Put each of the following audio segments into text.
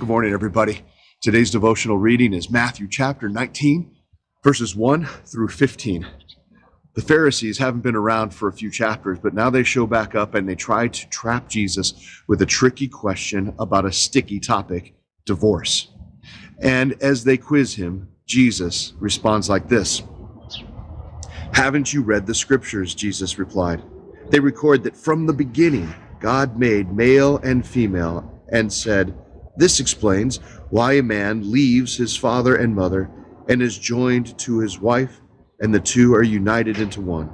Good morning, everybody. Today's devotional reading is Matthew chapter 19, verses 1 through 15. The Pharisees haven't been around for a few chapters, but now they show back up and they try to trap Jesus with a tricky question about a sticky topic, divorce. And as they quiz him, Jesus responds like this. "Haven't you read the scriptures?" Jesus replied. "They record that from the beginning, God made male and female and said, 'This explains why a man leaves his father and mother and is joined to his wife, and the two are united into one.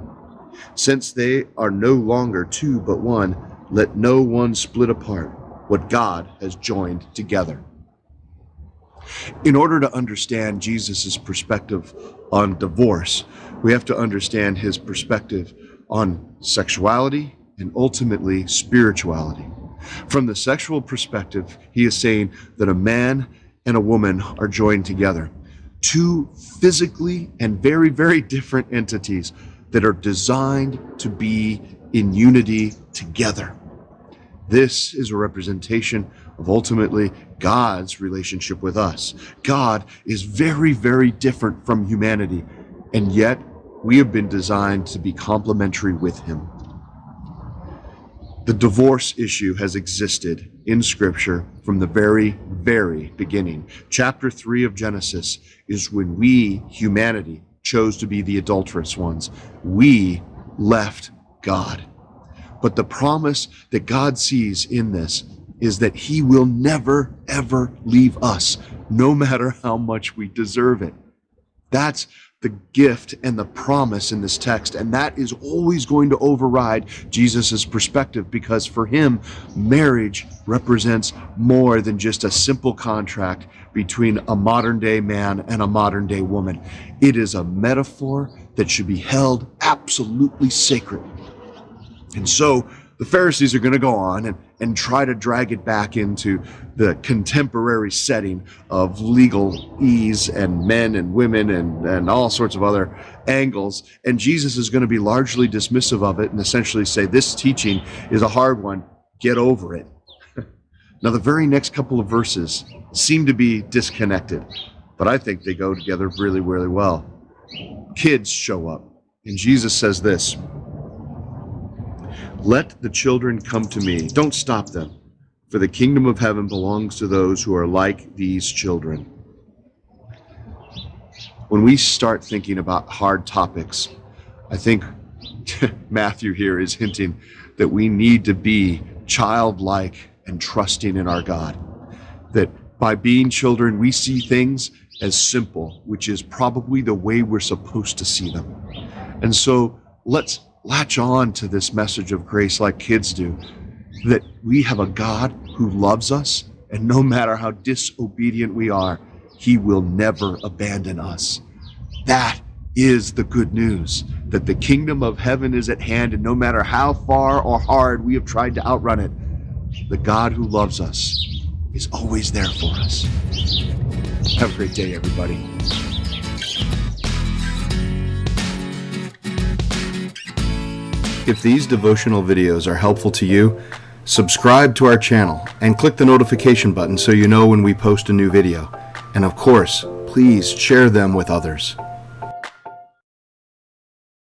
Since they are no longer two but one, let no one split apart what God has joined together.'" In order to understand Jesus' perspective on divorce, we have to understand his perspective on sexuality and ultimately spirituality. From the sexual perspective, he is saying that a man and a woman are joined together. Two physically and very, very different entities that are designed to be in unity together. This is a representation of ultimately God's relationship with us. God is very, very different from humanity, and yet we have been designed to be complementary with him. The divorce issue has existed in Scripture from the very, very beginning. Chapter 3 of Genesis is when we, humanity, chose to be the adulterous ones. We left God. But the promise that God sees in this is that he will never, ever leave us, no matter how much we deserve it. That's the gift and the promise in this text, and that is always going to override Jesus's perspective, because for him, marriage represents more than just a simple contract between a modern-day man and a modern-day woman. It is a metaphor that should be held absolutely sacred. And so the Pharisees are going to go on and try to drag it back into the contemporary setting of legal ease and men and women and all sorts of other angles. And Jesus is going to be largely dismissive of it and essentially say, this teaching is a hard one. Get over it. Now, the very next couple of verses seem to be disconnected, but I think they go together really, really well. Kids show up, and Jesus says this, "Let the children come to me. Don't stop them, for the kingdom of heaven belongs to those who are like these children." When we start thinking about hard topics, I think Matthew here is hinting that we need to be childlike and trusting in our God. That by being children, we see things as simple, which is probably the way we're supposed to see them. And so let's latch on to this message of grace like kids do, that we have a God who loves us, and no matter how disobedient we are, he will never abandon us. That is the good news, that the kingdom of heaven is at hand, and no matter how far or hard we have tried to outrun it, the God who loves us is always there for us. Have a great day, everybody. If these devotional videos are helpful to you, subscribe to our channel and click the notification button so you know when we post a new video. And of course, please share them with others.